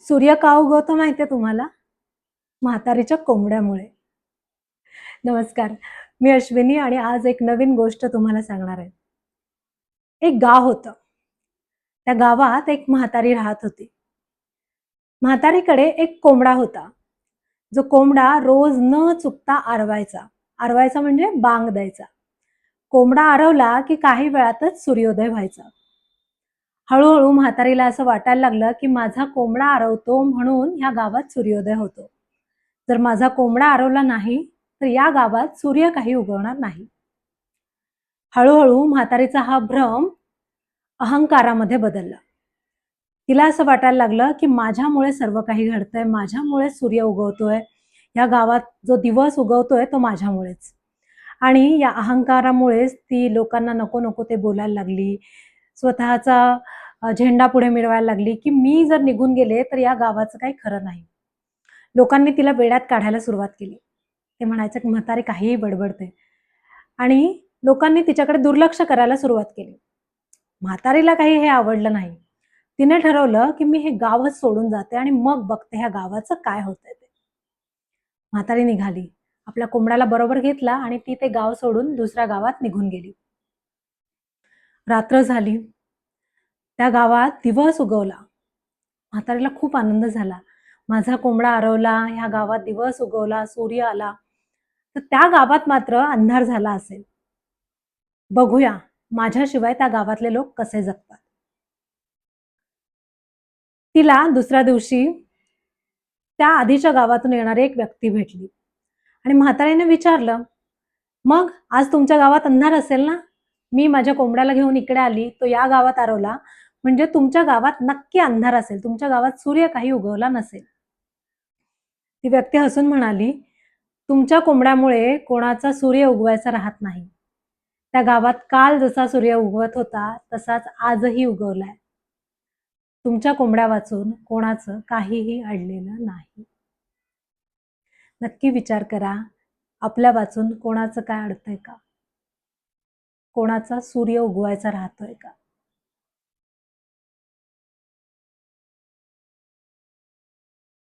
सूर्य का उगवतो माहितीये तुम्हाला? म्हातारीच्या कोंबड्यामुळे. नमस्कार. मी अश्विनी आणि आज एक नवीन गोष्ट तुम्हाला सांगणार आहे. एक गाव होतं. त्या गावात एक म्हातारी राहत होती. म्हातारीकडे एक कोंबडा होता. जो कोंबडा रोज न चुकता आरवायचा. आरवायचा म्हणजे बांग द्यायचा. कोंबडा आरवला की काही वेळातच सूर्योदय व्हायचा. हळू-हळू म्हातारीला असं वाटायला लागलं, की माझा कोंबडा आरवतो म्हणून ह्या गावात सूर्योदय होतो. जर माझा कोंबडा आरवला नाही, तर या गावात सूर्य काही उगवणार नाही. हळू-हळू म्हातारीचा हा भ्रम अहंकारामध्ये बदलला. तिला असं वाटायला लागलं, की माझ्यामुळे सर्व काही घडतंय, माझ्यामुळे सूर्य उगवतोय. या गावात जो दिवस उगवतोय तो माझ्यामुळेच. आणि या अहंकारामुळेच ती लोकांना नको-नको ते बोलायला लागली. स्वतःचा झेंडा पुढे मिरवायला लागली, की मी जर निघून गेले, तर या गावाचं काही खरं नाही. लोकांनी तिला वेड्यात काढायला सुरुवात केली. ते म्हणायचे, की म्हातारी काहीही बडबडते आणि लोकांनी तिच्याकडे दुर्लक्ष करायला सुरुवात केली. म्हातारीला काही हे आवडलं नाही. तिने ठरवलं, की मी हे गावच सोडून जाते आणि मग बघते ह्या गावाचं काय होतंय ते. म्हातारी निघाली. आपल्या कोंबड्याला बरोबर घेतला आणि ती ते गाव सोडून दुसऱ्या गावात निघून गेली. रात्र झाली. त्या गावात दिवस उगवला. म्हातारीला खूप आनंद झाला. माझा कोंबडा आरवला, ह्या गावात दिवस उगवला, सूर्य आला. तर त्या गावात मात्र अंधार झाला असेल. बघूया माझ्याशिवाय त्या गावातले लोक कसे जगतात. तिला दुसऱ्या दिवशी त्या आधीच्या गावातून येणारी एक व्यक्ती भेटली आणि म्हातारीने विचारलं, "मग आज तुमच्या गावात अंधार असेल ना? मी माझ्या कोंबड्याला घेऊन इकडे आली, तो या गावात आरवला, म्हणजे तुमच्या गावात नक्की अंधार असेल. तुमच्या गावात सूर्य काही उगवला नसेल." ती व्यक्ती हसून म्हणाली, "तुमच्या कोंबड्यामुळे कोणाचा सूर्य उगवायचा राहत नाही. त्या गावात काल जसा सूर्य उगवत होता, तसाच आजही उगवलाय. तुमच्या कोंबड्या वाचून कोणाचं काहीही अडलेलं नाही." नक्की विचार करा, आपल्या वाचून कोणाचं काय अडतंय का? कोणाचा सूर्य उगवायचा राहतोय का?